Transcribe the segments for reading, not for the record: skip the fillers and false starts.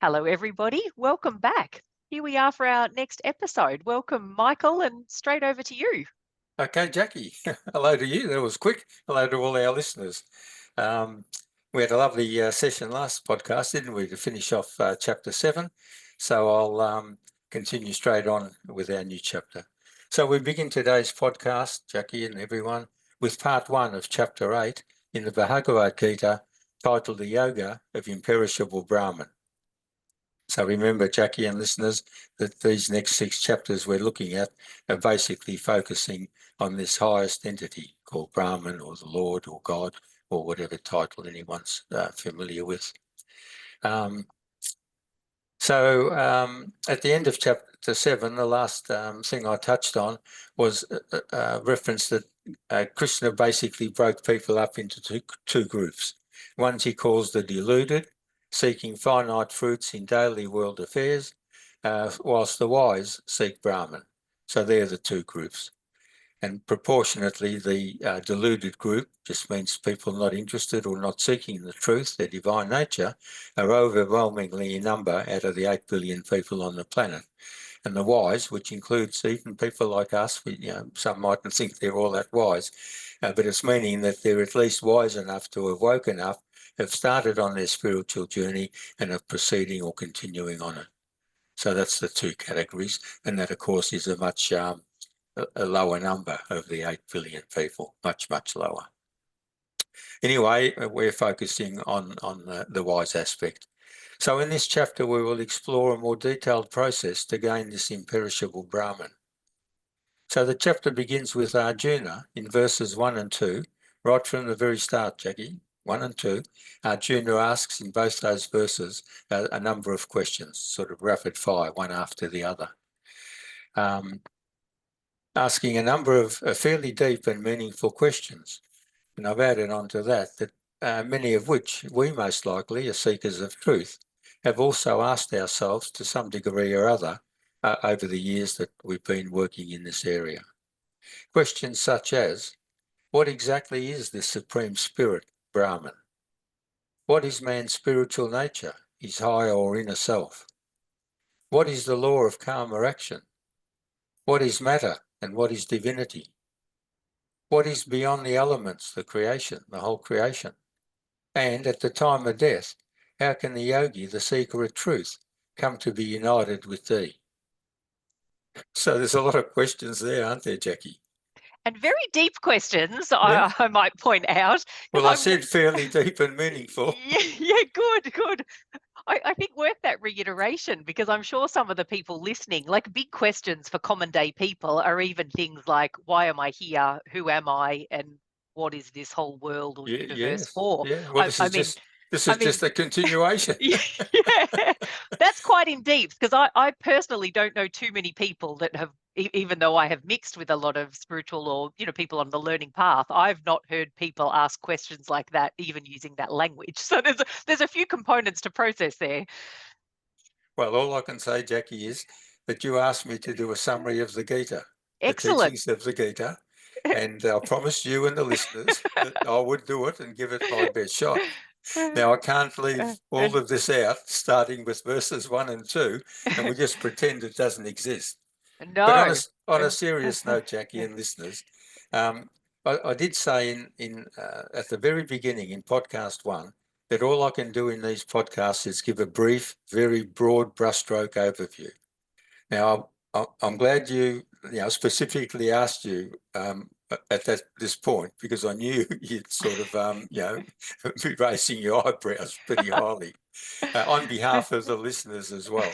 Hello, everybody. Welcome back. Here we are for our next episode. Welcome, Michael, and straight over to you. Okay, Jacqui, hello to you. That was quick. Hello to all our listeners. We had a lovely session last podcast, didn't we, to finish off chapter 7. So I'll continue straight on with our new chapter. So we begin today's podcast, Jacqui and everyone, with part 1 of chapter 8 in the Bhagavad Gita, titled The Yoga of Imperishable Brahman. So remember, Jacqui and listeners, that these next 6 chapters we're looking at are basically focusing on this highest entity called Brahman or the Lord or God or whatever title anyone's familiar with. At the end of chapter 7, the last thing I touched on was a reference that Krishna basically broke people up into two groups. Ones he calls the deluded, seeking finite fruits in daily world affairs, whilst the wise seek Brahman. So they're the two groups. And proportionately, the deluded group just means people not interested or not seeking the truth, their divine nature, are overwhelmingly in number out of the 8 billion people on the planet. And the wise, which includes even people like us, some mightn't think they're all that wise, but it's meaning that they're at least wise enough to have woken up, have started on their spiritual journey, and are proceeding or continuing on it. So that's the two categories, and that, of course, is a much a lower number of the 8 billion people, much, much lower. Anyway, we're focusing on the wise aspect. So in this chapter, we will explore a more detailed process to gain this imperishable Brahman. So the chapter begins with Arjuna in verses 1 and 2, right from the very start, Jacqui, 1 and 2. Arjuna asks in both those verses a number of questions, sort of rapid fire, one after the other. Asking a number of fairly deep and meaningful questions. And I've added on to that many of which we most likely, as seekers of truth, have also asked ourselves to some degree or other over the years that we've been working in this area. Questions such as, what exactly is this Supreme Spirit, Brahman? What is man's spiritual nature, his higher or inner self? What is the law of karma action? What is matter and what is divinity? What is beyond the elements, the creation, the whole creation? And at the time of death, how can the yogi, the seeker of truth, come to be united with thee? So there's a lot of questions there, aren't there, Jacqui? And very deep questions, Yeah. I might point out. Well, I said fairly deep and meaningful. Yeah, good. I think worth that reiteration, because I'm sure some of the people listening, like big questions for common day people are even things like, why am I here? Who am I? And what is this whole world or universe Yes. for? Yeah. Well, this I is mean, just a continuation. yeah, that's quite in deep, because I personally don't know too many people that have, even though I have mixed with a lot of spiritual or, people on the learning path, I've not heard people ask questions like that, even using that language. So there's a few components to process there. Well, all I can say, Jacqui, is that you asked me to do a summary of the Gita, the Excellent. teachings of the Gita, and I promised you and the listeners that I would do it and give it my best shot. Now, I can't leave all of this out, starting with verses 1 and 2, and we just pretend it doesn't exist. But No. on a serious note, Jacqui and listeners, I did say at the very beginning in podcast 1 that all I can do in these podcasts is give a brief, very broad brushstroke overview. Now, I'm glad you specifically asked you at this point, because I knew you'd sort of be raising your eyebrows pretty highly on behalf of the listeners as well.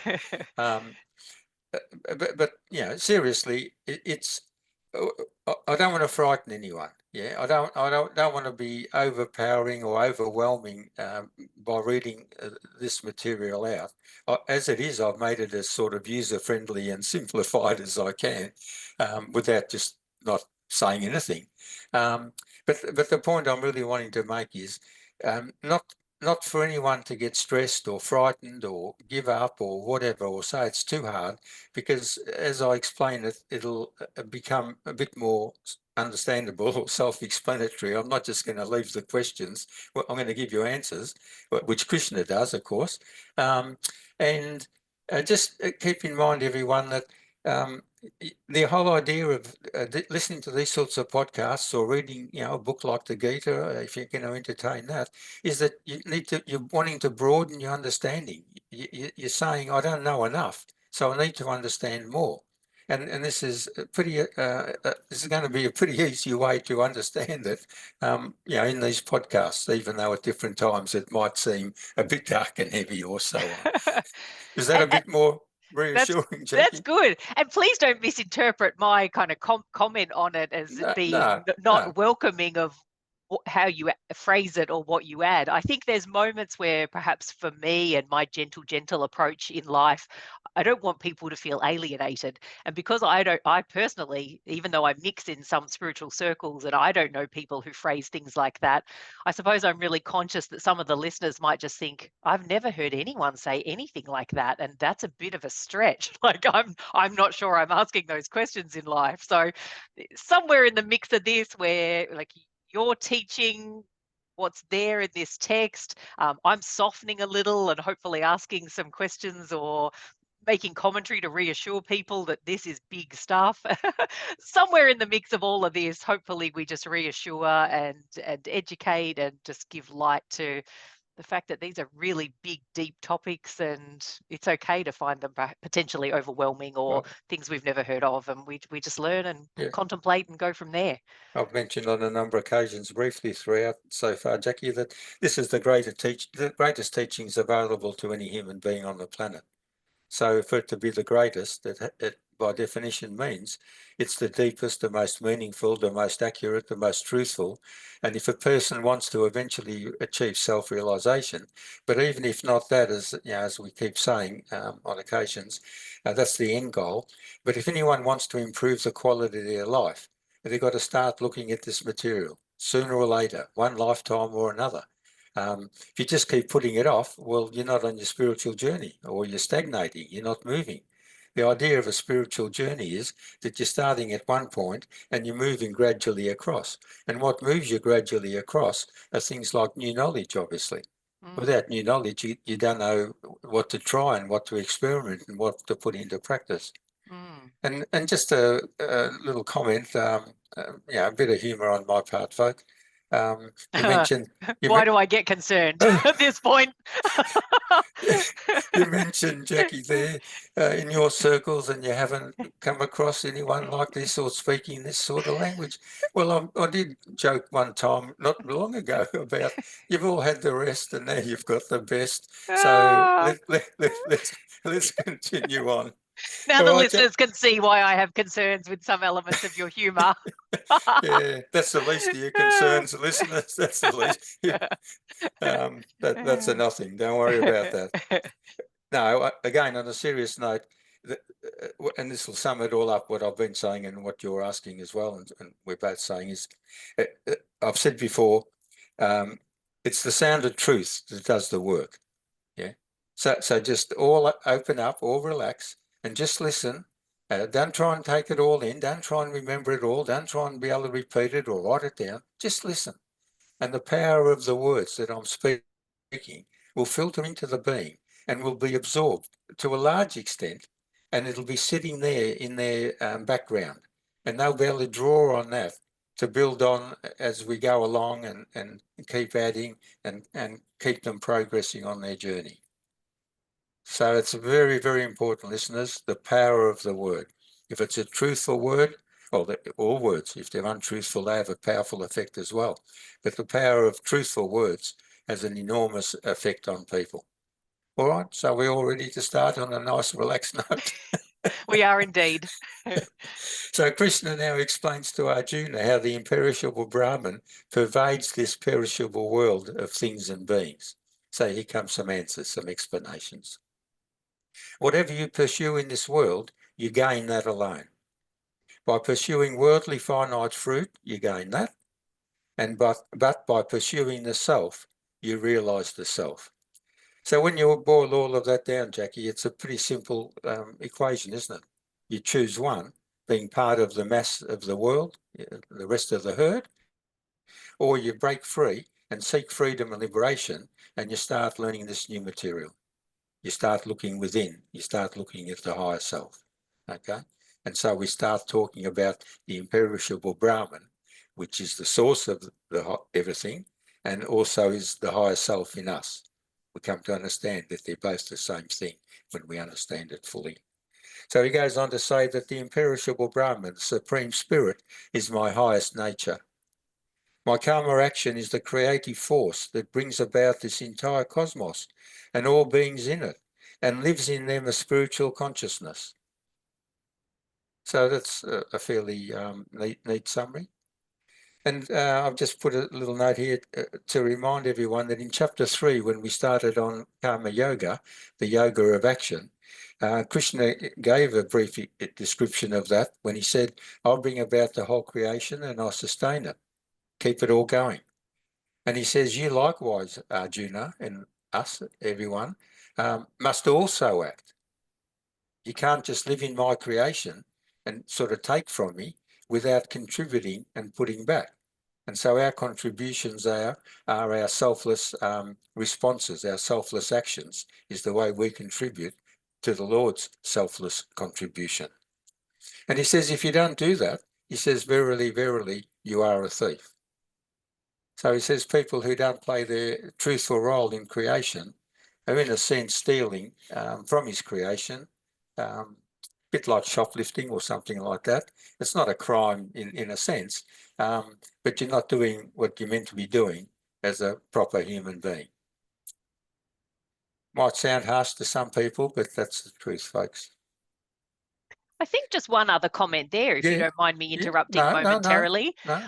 But seriously, it's I don't want to frighten anyone. Yeah, I don't want to be overpowering or overwhelming by reading this material out. As it is, I've made it as sort of user friendly and simplified as I can, without just not saying anything. But the point I'm really wanting to make is not for anyone to get stressed or frightened or give up or whatever, or say it's too hard, because as I explain it, it'll become a bit more understandable or self-explanatory. I'm not just going to leave the questions. Well, I'm going to give you answers, which Krishna does, of course. And just keep in mind, everyone, that the whole idea of listening to these sorts of podcasts or reading, a book like the Gita, if you're going to entertain that, is that you're wanting to broaden your understanding. You're saying, I don't know enough, so I need to understand more. And this is this is going to be a pretty easy way to understand it, in these podcasts, even though at different times it might seem a bit dark and heavy or so on. Is that a bit more reassuring, That's Jacqui? good. And please don't misinterpret my kind of comment on it as being not No. welcoming of how you phrase it or what you add. I think there's moments where perhaps for me and my gentle approach in life, I don't want people to feel alienated. And because I personally, even though I mix in some spiritual circles and I don't know people who phrase things like that, I suppose I'm really conscious that some of the listeners might just think, I've never heard anyone say anything like that. And that's a bit of a stretch. Like I'm not sure I'm asking those questions in life. So somewhere in the mix of this where like you're teaching what's there in this text, I'm softening a little and hopefully asking some questions or making commentary to reassure people that this is big stuff. Somewhere in the mix of all of this, hopefully we just reassure and educate and just give light to the fact that these are really big, deep topics, and it's okay to find them potentially overwhelming or Well, things we've never heard of, and we just learn and yeah. contemplate and go from there. I've mentioned on a number of occasions briefly throughout so far, Jacqui, that this is the greatest teachings available to any human being on the planet. So for it to be the greatest, it by definition means it's the deepest, the most meaningful, the most accurate, the most truthful. And if a person wants to eventually achieve self-realization, but even if not that, as we keep saying on occasions, that's the end goal. But if anyone wants to improve the quality of their life, they've got to start looking at this material sooner or later, one lifetime or another. If you just keep putting it off, well, you're not on your spiritual journey, or you're stagnating, you're not moving. The idea of a spiritual journey is that you're starting at one point and you're moving gradually across. And what moves you gradually across are things like new knowledge, obviously. Without new knowledge, you don't know what to try and what to experiment and what to put into practice. Mm. And just a little comment, a bit of humour on my part, folk. You mentioned Why do I get concerned at this point? you mentioned Jacqui there in your circles, and you haven't come across anyone like this or speaking this sort of language. Well, I did joke one time not long ago about you've all had the rest, and now you've got the best. So let's continue on. Now All the right, listeners can see why I have concerns with some elements of your humour. yeah, that's the least of your concerns, listeners. That's the least. That's a nothing. Don't worry about that. No, again, on a serious note, and this will sum it all up, what I've been saying and what you're asking as well, and we're both saying is, I've said before, it's the sound of truth that does the work. Yeah. So just all open up, all relax, and just listen. Don't try and take it all in. Don't try and remember it all. Don't try and be able to repeat it or write it down. Just listen. And the power of the words that I'm speaking will filter into the being and will be absorbed to a large extent, and it'll be sitting there in their background, and they'll be able to draw on that to build on as we go along and keep adding and keep them progressing on their journey. So it's very, very important, listeners, the power of the word. If it's a truthful word, well, all words, if they're untruthful, they have a powerful effect as well. But the power of truthful words has an enormous effect on people. All right, so we're all ready to start on a nice, relaxed note. We are indeed. So Krishna now explains to Arjuna how the imperishable Brahman pervades this perishable world of things and beings. So here comes some answers, some explanations. Whatever you pursue in this world, you gain that alone. By pursuing worldly finite fruit, you gain that. But by pursuing the self, you realize the self. So when you boil all of that down, Jacqui, it's a pretty simple equation, isn't it? You choose one being part of the mass of the world, the rest of the herd, or you break free and seek freedom and liberation, and you start learning this new material. You start looking within, you start looking at the higher self, okay? And so we start talking about the imperishable Brahman, which is the source of everything, and also is the higher self in us. We come to understand that they're both the same thing when we understand it fully. So he goes on to say that the imperishable Brahman, the Supreme Spirit, is my highest nature. My karma action is the creative force that brings about this entire cosmos and all beings in it, and lives in them a spiritual consciousness. So that's a fairly neat summary. And I've just put a little note here to remind everyone that in chapter 3, when we started on karma yoga, the yoga of action, Krishna gave a brief description of that when he said, I'll bring about the whole creation and I'll sustain it, keep it all going. And he says, you likewise, Arjuna, and us, everyone, must also act. You can't just live in my creation and sort of take from me without contributing and putting back. And so our contributions are our selfless responses, our selfless actions is the way we contribute to the Lord's selfless contribution. And he says, if you don't do that, he says, verily, verily, you are a thief. So he says people who don't play their truthful role in creation are in a sense stealing from his creation, a bit like shoplifting or something like that. It's not a crime in a sense, but you're not doing what you're meant to be doing as a proper human being. Might sound harsh to some people, but that's the truth, folks. I think just one other comment there, if you don't mind me interrupting momentarily. No.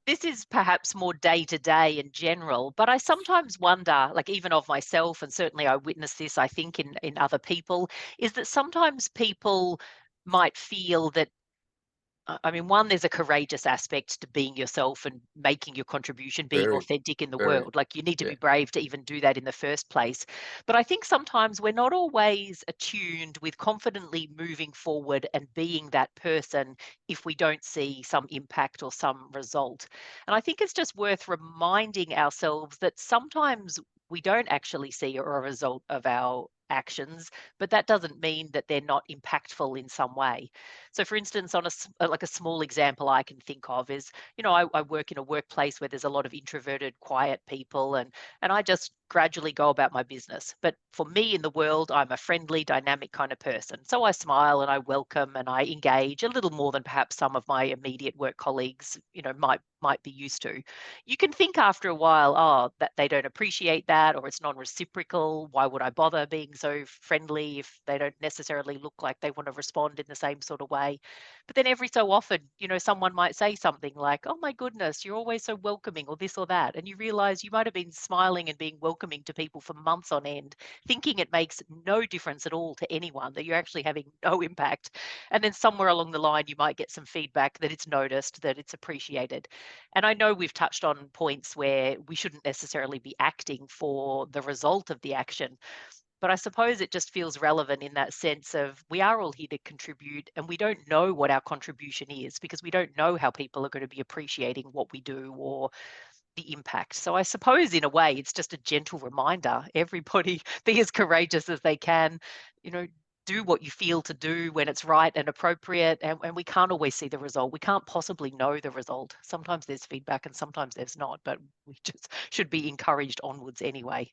This is perhaps more day to day in general, but I sometimes wonder, like even of myself, and certainly I witness this, I think, in other people, is that sometimes people might feel that, I mean, one, there's a courageous aspect to being yourself and making your contribution, being authentic in the world. Like you need to be brave to even do that in the first place. But I think sometimes we're not always attuned with confidently moving forward and being that person if we don't see some impact or some result. And I think it's just worth reminding ourselves that sometimes we don't actually see a result of our actions, but that doesn't mean that they're not impactful in some way. So, for instance, on a small example I can think of is, I work in a workplace where there's a lot of introverted, quiet people, and I just gradually go about my business. But for me in the world, I'm a friendly, dynamic kind of person. So I smile and I welcome and I engage a little more than perhaps some of my immediate work colleagues, might be used to. You can think after a while, oh, that they don't appreciate that, or it's non-reciprocal. Why would I bother being so friendly if they don't necessarily look like they want to respond in the same sort of way? But then every so often, someone might say something like, oh my goodness, you're always so welcoming, or this or that. And you realize you might have been smiling and being welcoming to people for months on end, thinking it makes no difference at all to anyone, that you're actually having no impact. And then somewhere along the line, you might get some feedback that it's noticed, that it's appreciated. And I know we've touched on points where we shouldn't necessarily be acting for the result of the action. But I suppose it just feels relevant in that sense of we are all here to contribute, and we don't know what our contribution is because we don't know how people are going to be appreciating what we do or the impact. So I suppose in a way it's just a gentle reminder. Everybody be as courageous as they can, do what you feel to do when it's right and appropriate. And we can't always see the result. We can't possibly know the result. Sometimes there's feedback and sometimes there's not, but we just should be encouraged onwards anyway.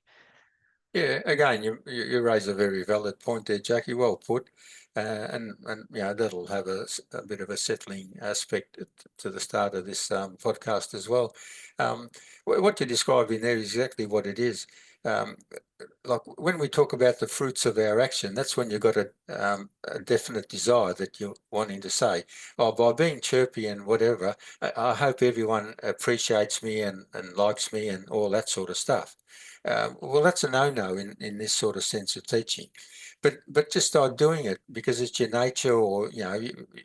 Yeah, again, you raise a very valid point there, Jacqui. Well put, and that'll have a bit of a settling aspect to the start of this podcast as well. What you're describing there is exactly what it is. Like when we talk about the fruits of our action, that's when you've got a definite desire that you're wanting to say, oh, by being chirpy and whatever, I hope everyone appreciates me and likes me and all that sort of stuff. Well, that's a no-no in this sort of sense of teaching. But just start doing it because it's your nature, or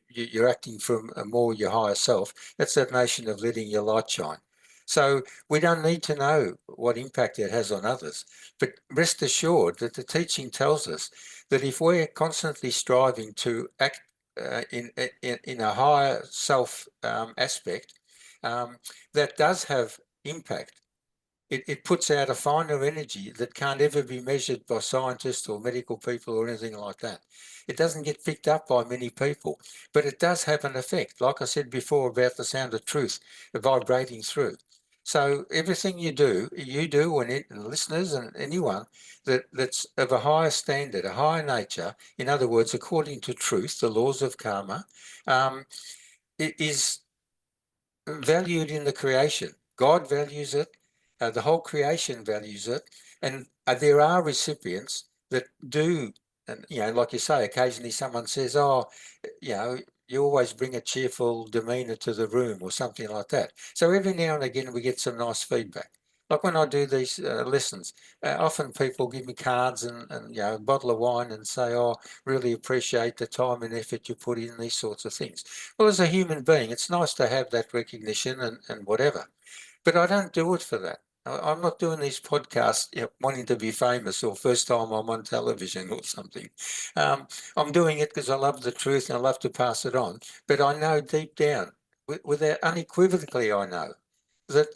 you're acting from more your higher self. That's that notion of letting your light shine. So we don't need to know what impact it has on others, but rest assured that the teaching tells us that if we're constantly striving to act in a higher self aspect, that does have impact. It puts out a finer energy that can't ever be measured by scientists or medical people or anything like that. It doesn't get picked up by many people, but it does have an effect. Like I said before about the sound of truth vibrating through. So everything you do and listeners and anyone that's of a higher standard, a higher nature, in other words, according to truth, the laws of karma, it is valued in the creation. God values it, the whole creation values it, and there are recipients that do, and like you say, occasionally someone says, "Oh, you always bring a cheerful demeanour to the room," or something like that. So every now and again we get some nice feedback. Like when I do these lessons, often people give me cards and a bottle of wine and say, "Oh, really appreciate the time and effort you put in," these sorts of things. Well, as a human being, it's nice to have that recognition and whatever, but I don't do it for that. I'm not doing these podcasts wanting to be famous or first time I'm on television or something. I'm doing it because I love the truth and I love to pass it on. But I know deep down, without unequivocally, I know that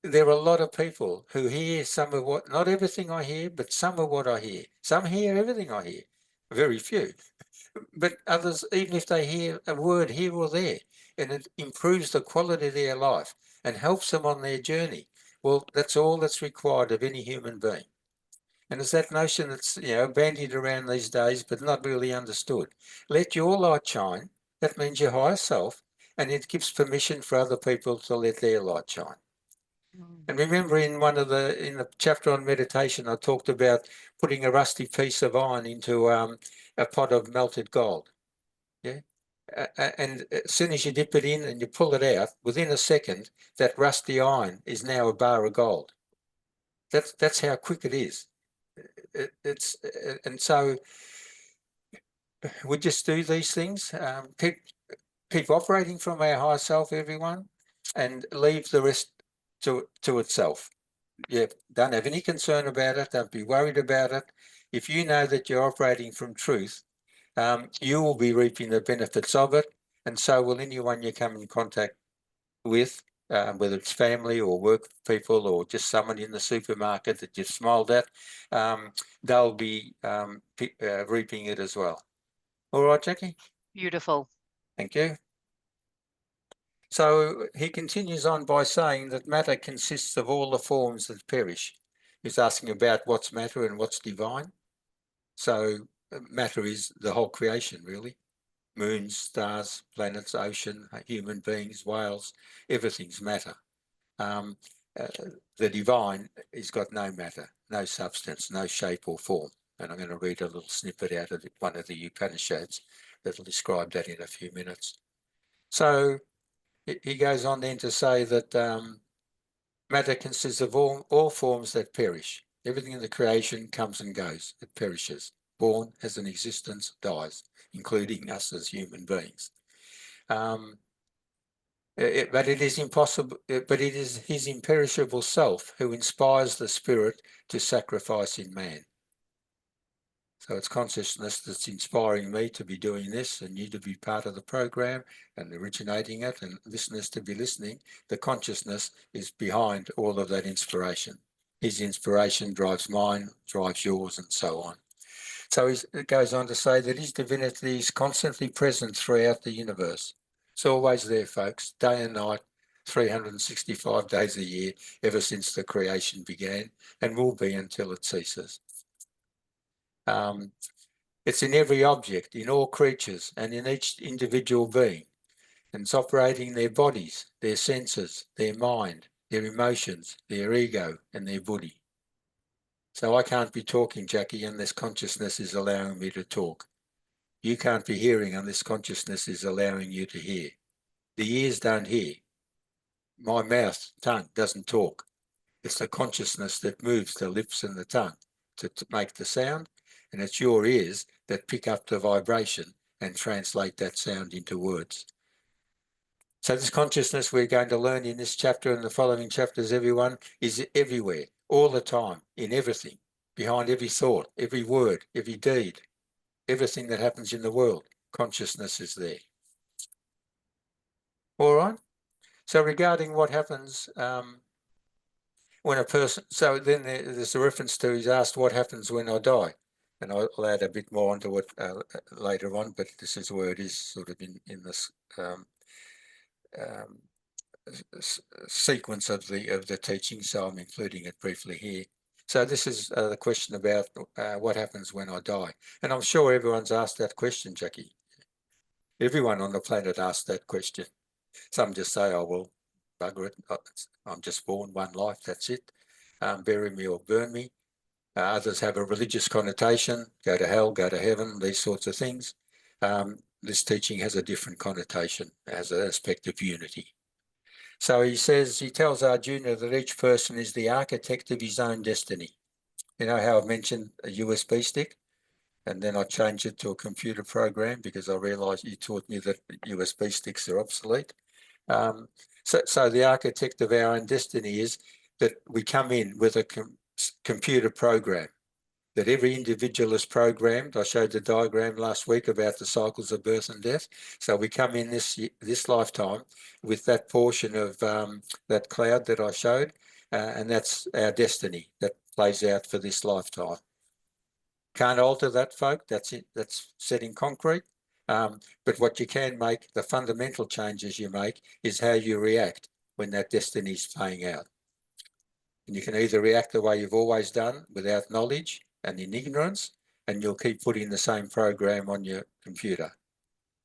there are a lot of people who hear some of what, not everything I hear, but some of what I hear. Some hear everything I hear, very few. But others, even if they hear a word here or there, and it improves the quality of their life and helps them on their journey, well, that's all that's required of any human being. And it's that notion that's bandied around these days, but not really understood. Let your light shine. That means your higher self, and it gives permission for other people to let their light shine. And remember, in the chapter on meditation, I talked about putting a rusty piece of iron into a pot of melted gold. Yeah. And as soon as you dip it in and you pull it out, within a second, that rusty iron is now a bar of gold. That's how quick it is. And so we just do these things. Keep operating from our higher self, everyone, and leave the rest to itself. Yeah, don't have any concern about it. Don't be worried about it. If you know that you're operating from truth, you will be reaping the benefits of it, and so will anyone you come in contact with, whether it's family or work people or just someone in the supermarket that you've smiled at. They'll be reaping it as well. All right, Jacqui? Beautiful. Thank you. So he continues on by saying that matter consists of all the forms that perish. He's asking about what's matter and what's divine. So matter is the whole creation, really. Moons, stars, planets, ocean, human beings, whales, everything's matter. The divine has got no matter, no substance, no shape or form. And I'm going to read a little snippet out of one of the Upanishads that will describe that in a few minutes. So he goes on then to say that matter consists of all forms that perish. Everything in the creation comes and goes. It perishes. Born, has an existence, dies, including us as human beings. But it is impossible. But it is his imperishable self who inspires the spirit to sacrifice in man. So it's consciousness that's inspiring me to be doing this and you to be part of the program and originating it and listeners to be listening. The consciousness is behind all of that inspiration. His inspiration drives mine, drives yours, and so on. So it goes on to say that his divinity is constantly present throughout the universe. It's always there, folks, day and night, 365 days a year, ever since the creation began, and will be until it ceases. It's in every object, in all creatures, and in each individual being. And it's operating their bodies, their senses, their mind, their emotions, their ego, and their buddhi. So I can't be talking, Jacqui, unless consciousness is allowing me to talk. You can't be hearing unless consciousness is allowing you to hear. The ears don't hear. My mouth, tongue, doesn't talk. It's the consciousness that moves the lips and the tongue to make the sound, and it's your ears that pick up the vibration and translate that sound into words. So this consciousness we're going to learn in this chapter and the following chapters, everyone, is everywhere, all the time, in everything, behind every thought, every word, every deed, everything that happens in the world. consciousness is there. All right. So regarding what happens when a person, so then there's a reference to, he's asked what happens when I die. And I'll add a bit more onto it later on, but this is where it is sort of in this sequence of the teaching, so I'm including it briefly here. So this is the question about what happens when I die. And I'm sure everyone's asked that question, Jacqui. Everyone on the planet asks that question. Some just say, oh, well, bugger it, I'm just born, one life, that's it. Bury me or burn me. Others have a religious connotation, go to hell, go to heaven, these sorts of things. This teaching has a different connotation, has an aspect of unity. So he says, he tells Arjuna that each person is the architect of his own destiny. You know how I've mentioned a USB stick? And then I changed it to a computer program because I realized you taught me that USB sticks are obsolete. So the architect of our own destiny is that we come in with a computer program, that every individual is programmed. I showed the diagram last week about the cycles of birth and death. So we come in this lifetime with that portion of that cloud that I showed, and that's our destiny that plays out for this lifetime. Can't alter that, folk. That's it. That's set in concrete. But what you can make, the fundamental changes you make, is how you react when that destiny is playing out. And you can either react the way you've always done without knowledge and in ignorance, and you'll keep putting the same program on your computer.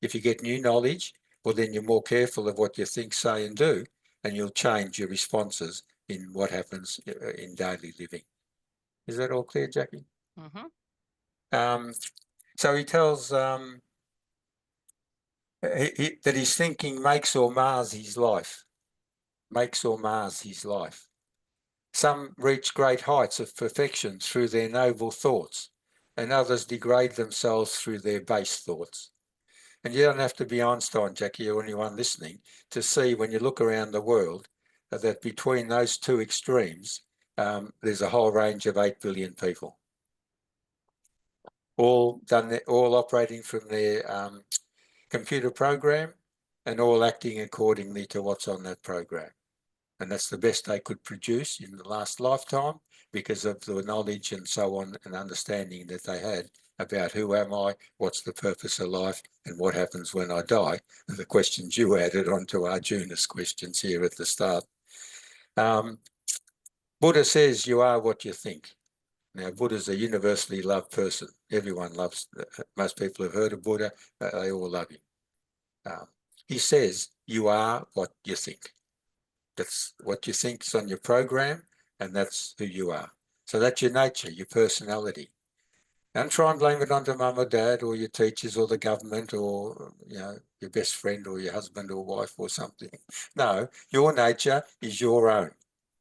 If you get new knowledge, well, then you're more careful of what you think, say, and do, and you'll change your responses in what happens in daily living. Is that all clear, Jacqui? Mm-hmm. So he tells that his thinking makes or mars his life. Makes or mars his life. Some reach great heights of perfection through their noble thoughts, and others degrade themselves through their base thoughts. And you don't have to be Einstein, Jacqui, or anyone listening, to see when you look around the world that between those two extremes, there's a whole range of 8 billion people. All operating from their computer program and all acting accordingly to what's on that program. And that's the best they could produce in the last lifetime because of the knowledge and so on and understanding that they had about who am I, what's the purpose of life, and what happens when I die. And the questions you added onto Arjuna's questions here at the start. Buddha says you are what you think. Now, Buddha's a universally loved person. Everyone loves, most people have heard of Buddha, they all love him. He says you are what you think. That's what you think is on your program, and that's who you are. So that's your nature, your personality. Don't try and blame it onto mum or dad or your teachers or the government or your best friend or your husband or wife or something. No, your nature is your own.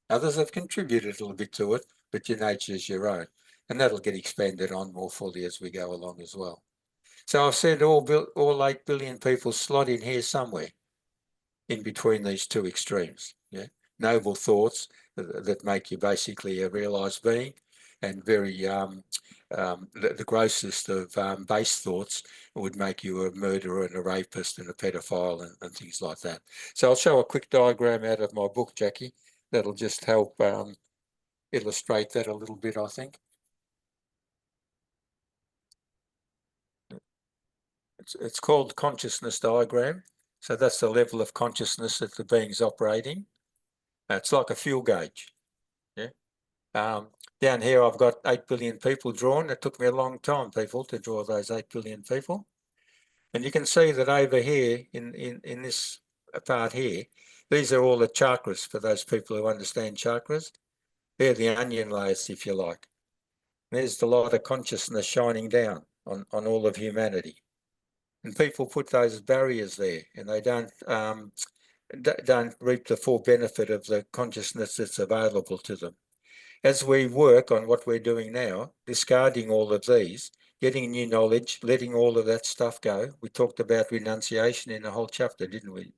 Others have contributed a little bit to it, but your nature is your own. And that'll get expanded on more fully as we go along as well. So I've said all 8 billion people slot in here somewhere in between these two extremes. Yeah, noble thoughts that make you basically a realised being, and very the grossest of base thoughts would make you a murderer and a rapist and a pedophile and things like that. So I'll show a quick diagram out of my book, Jacqui, that'll just help illustrate that a little bit, I think. It's called consciousness diagram. So that's the level of consciousness that the being's operating. It's like a fuel gauge. Yeah. Down here, I've got 8 billion people drawn. It took me a long time, people, to draw those 8 billion people. And you can see that over here, in this part here, these are all the chakras for those people who understand chakras. They're the onion layers, if you like. There's the light of consciousness shining down on all of humanity. And people put those barriers there, and they don't reap the full benefit of the consciousness that's available to them. As we work on what we're doing now, discarding all of these, getting new knowledge, letting all of that stuff go. We talked about renunciation in the whole chapter, didn't we,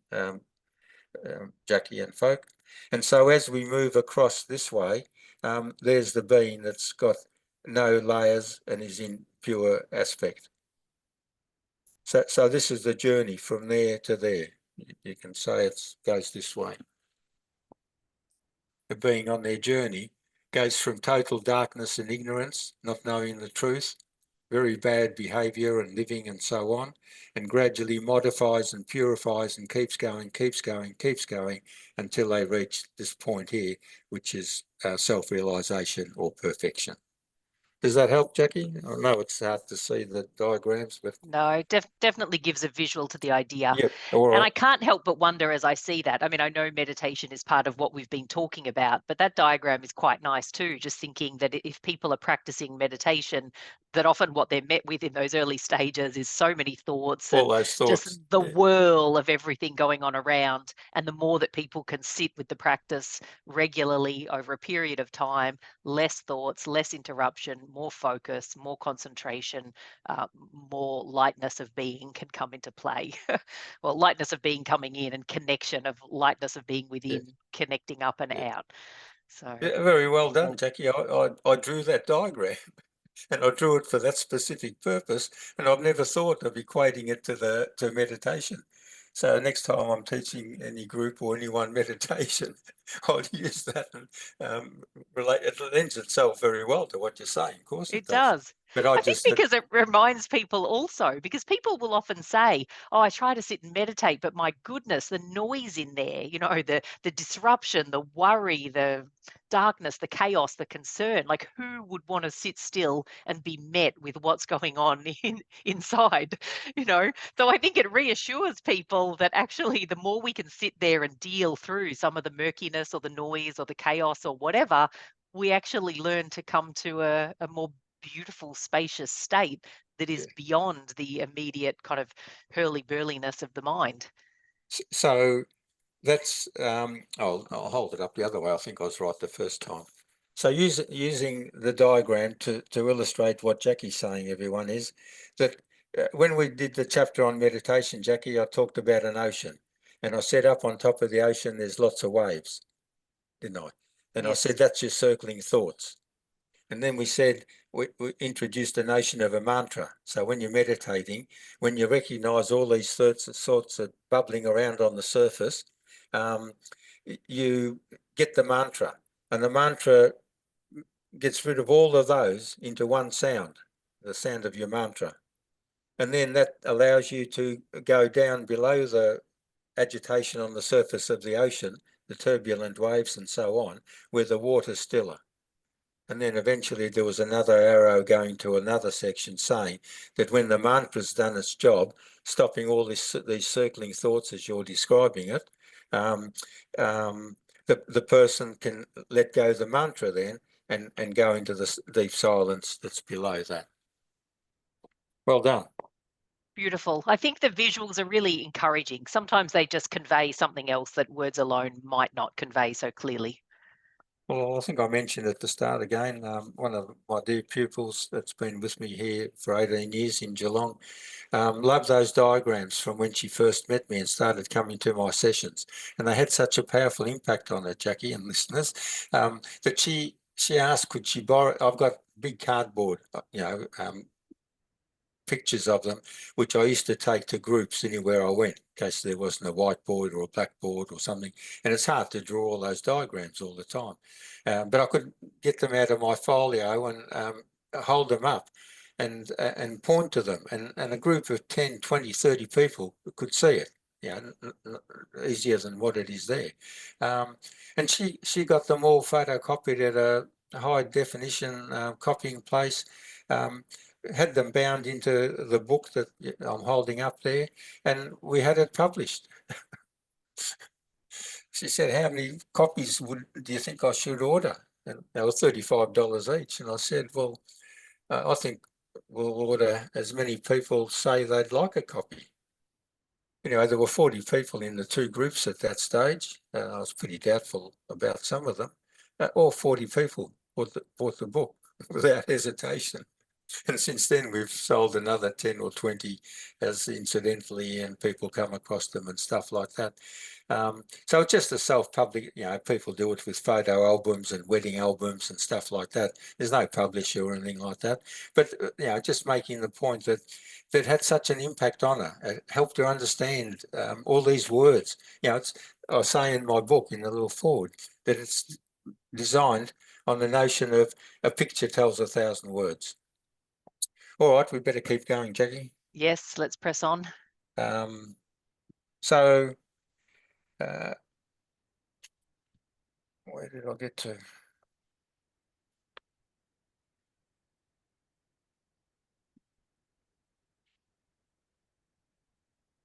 Jacqui and folk? And so as we move across this way, there's the being that's got no layers and is in pure aspect. So this is the journey from there to there. You can say it goes this way. The being on their journey goes from total darkness and ignorance, not knowing the truth, very bad behavior and living and so on, and gradually modifies and purifies and keeps going until they reach this point here, which is self-realization or perfection. Does that help, Jacqui? I know it's hard to see the diagrams, but No, definitely gives a visual to the idea. yeah, all And right. I can't help but wonder as I see that. I mean, I know meditation is part of what we've been talking about, but that diagram is quite nice too. Just thinking that if people are practicing meditation, that often what they're met with in those early stages is so many thoughts All and those just thoughts. the Yeah, whirl of everything going on around. And the more that people can sit with the practice regularly over a period of time, less thoughts, less interruption, more focus, more concentration, more lightness of being can come into play. Well, lightness of being coming in and connection of lightness of being yeah, within, connecting up and yeah. out. So Yeah, very well done, beautiful. Jacqui. I drew that diagram. And I drew it for that specific purpose, and I've never thought of equating it to meditation. So next time I'm teaching any group or anyone meditation, I'll use that and relate. It lends itself very well to what you're saying. Of course it It does. does. But I I think just said, because it reminds people also, because people will often say, "Oh, I try to sit and meditate, but my goodness, the noise in there, the disruption, the worry, the darkness, the chaos, the concern. Like, who would want to sit still and be met with what's going on inside?" So I think it reassures people that actually, the more we can sit there and deal through some of the murkiness or the noise or the chaos or whatever, we actually learn to come to a more beautiful, spacious state that yeah. is beyond the immediate kind of hurly-burliness of the mind. So that's I'll hold it up the other way. I think I was right the first time. So using the diagram to illustrate what Jacqui's saying, everyone, is that when we did the chapter on meditation, Jacqui, I talked about an ocean, and I said up on top of the ocean there's lots of waves, didn't I? And I said Yes. that's your circling thoughts. And then we said we introduced the notion of a mantra. So when you're meditating, when you recognize all these sorts of bubbling around on the surface, um, you get the mantra. And the mantra gets rid of all of those into one sound, the sound of your mantra. And then that allows you to go down below the agitation on the surface of the ocean, the turbulent waves and so on, where the water's stiller. And then eventually there was another arrow going to another section saying that when the mantra's done its job, stopping all these circling thoughts as you're describing it, um, the person can let go the mantra then and go into the deep silence that's below that. Well done. Beautiful. I think the visuals are really encouraging. Sometimes they just convey something else that words alone might not convey so clearly. Well, I think I mentioned at the start again, one of my dear pupils that's been with me here for 18 years in Geelong, loved those diagrams from when she first met me and started coming to my sessions. And they had such a powerful impact on her, Jacqui and listeners, that she asked, could she borrow, I've got big cardboard, pictures of them, which I used to take to groups anywhere I went, in case there wasn't a whiteboard or a blackboard or something. And it's hard to draw all those diagrams all the time. But I could get them out of my folio and hold them up and point to them. And a group of 10, 20, 30 people could see it. Easier than what it is there. And she got them all photocopied at a high definition copying place. Had them bound into the book that I'm holding up there, and we had it published. She said, how many copies do you think I should order? And they were $35 each. And I said, well, I think we'll order as many people say they'd like a copy. Anyway, there were 40 people in the two groups at that stage. I was pretty doubtful about some of them. All 40 people bought the book without hesitation. And since then, we've sold another 10 or 20 as incidentally, and people come across them and stuff like that. So it's just a self-public, people do it with photo albums and wedding albums and stuff like that. There's no publisher or anything like that. But, just making the point that that had such an impact on her. It helped her understand all these words. I say in my book, in the little forward, that it's designed on the notion of a picture tells 1,000 words. All right, we better keep going, Jacqui. Yes, let's press on. So, where did I get to?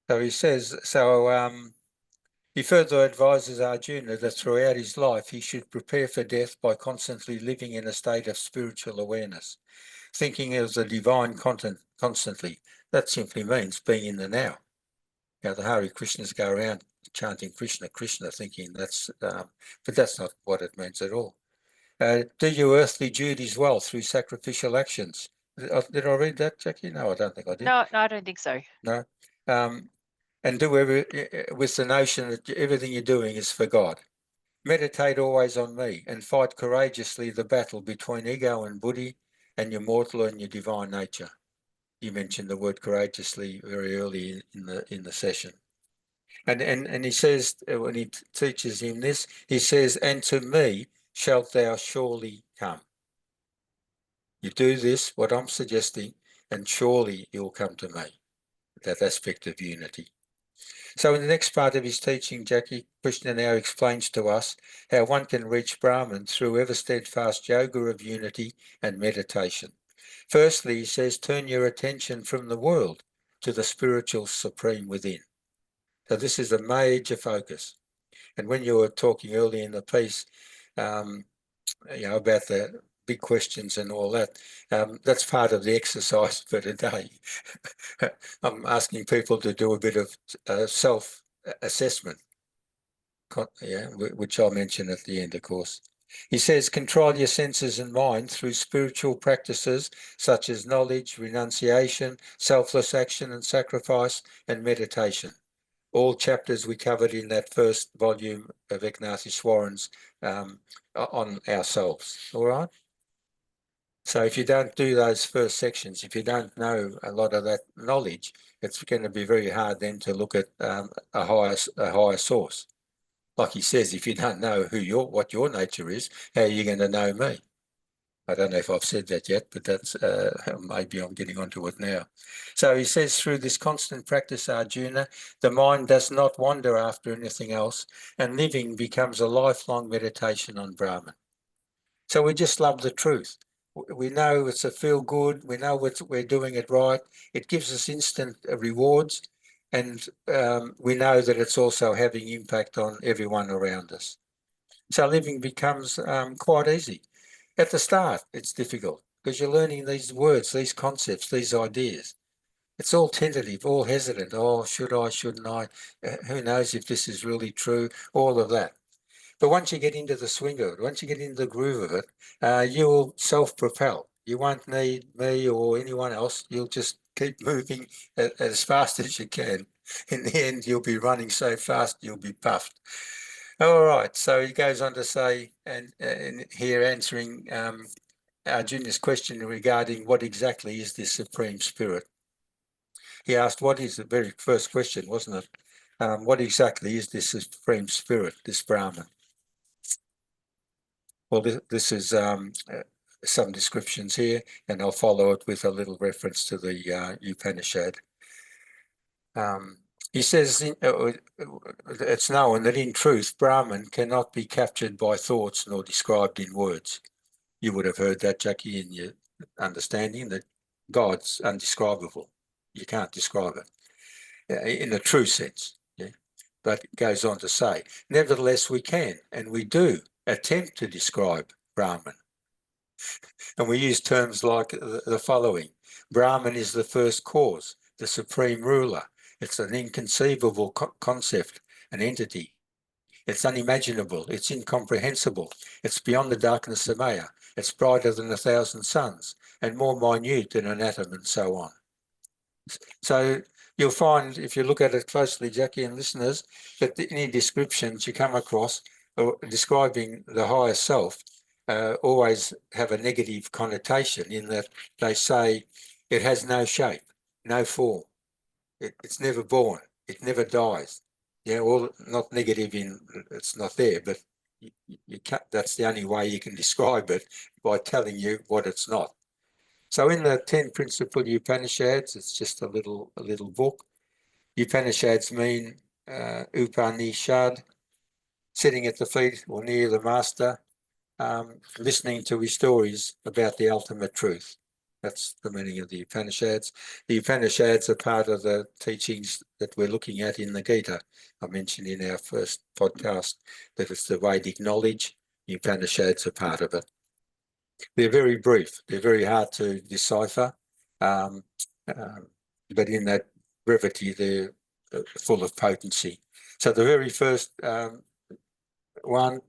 So he says, he further advises Arjuna that throughout his life he should prepare for death by constantly living in a state of spiritual awareness, thinking of the divine content constantly. That simply means being in the now. The Hare Krishnas go around chanting Krishna, Krishna, thinking that's, but that's not what it means at all. Do your earthly duties well through sacrificial actions. Did I read that, Jacqui? No, I don't think I did. No, I don't think so. No. And do with the notion that everything you're doing is for God. Meditate always on me and fight courageously the battle between ego and buddhi and your mortal and your divine nature. You mentioned the word courageously very early in the session. And he says, when he teaches him this, he says, and to me shalt thou surely come. You do this, what I'm suggesting, and surely you'll come to me. That aspect of unity. So in the next part of his teaching, Jacqui, Krishna now explains to us how one can reach Brahman through ever steadfast yoga of unity and meditation. Firstly, he says, turn your attention from the world to the spiritual supreme within. So this is a major focus. And when you were talking earlier in the piece, about the big questions and all that, that's part of the exercise for today. I'm asking people to do a bit of self-assessment, which I'll mention at the end, of course. He says, control your senses and mind through spiritual practices such as knowledge, renunciation, selfless action and sacrifice, and meditation. All chapters we covered in that first volume of Eknatheswaran's on ourselves, all right? So if you don't do those first sections, if you don't know a lot of that knowledge, it's going to be very hard then to look at a higher source. Like he says, if you don't know what your nature is, how are you going to know me? I don't know if I've said that yet, but that's maybe I'm getting onto it now. So he says, through this constant practice, Arjuna, the mind does not wander after anything else, and living becomes a lifelong meditation on Brahman. So we just love the truth. We know it's a feel good. We know we're doing it right. It gives us instant rewards, and we know that it's also having impact on everyone around us. So living becomes quite easy. At the start, it's difficult because you're learning these words, these concepts, these ideas. It's all tentative, all hesitant. Oh, should I, shouldn't I? Who knows if this is really true? All of that. But once you get into the swing of it, once you get into the groove of it, you'll self-propel. You won't need me or anyone else. You'll just keep moving as fast as you can. In the end, you'll be running so fast, you'll be puffed. All right, so he goes on to say, and here answering Arjuna's question regarding what exactly is this Supreme Spirit. He asked, what is the very first question, wasn't it? What exactly is this Supreme Spirit, this Brahman? Well, this is some descriptions here, and I'll follow it with a little reference to the Upanishad. He says it's known that in truth, Brahman cannot be captured by thoughts nor described in words. You would have heard that, Jacqui, in your understanding that God's undescribable. You can't describe it in a true sense. Yeah? But it goes on to say, nevertheless, we can, and we do attempt to describe Brahman. And we use terms like the following. Brahman is the first cause, the supreme ruler. It's an inconceivable concept, an entity. It's unimaginable. It's incomprehensible. It's beyond the darkness of Maya. It's brighter than 1,000 suns and more minute than an atom, and so on. So you'll find, if you look at it closely, Jacqui and listeners, that any descriptions you come across describing the higher self always have a negative connotation, in that they say it has no shape, no form. It's never born. It never dies. Yeah, well, not negative in it's not there, but you can't, that's the only way you can describe it, by telling you what it's not. So in the 10 principal Upanishads, it's just a little book. Upanishads mean Upanishad, sitting at the feet or near the master, listening to his stories about the ultimate truth. That's the meaning of the Upanishads. The Upanishads are part of the teachings that we're looking at in the Gita. I mentioned in our first podcast that it's the Vedic knowledge. The Upanishads are part of it. They're very brief. They're very hard to decipher, but in that brevity, they're full of potency. So the very first one,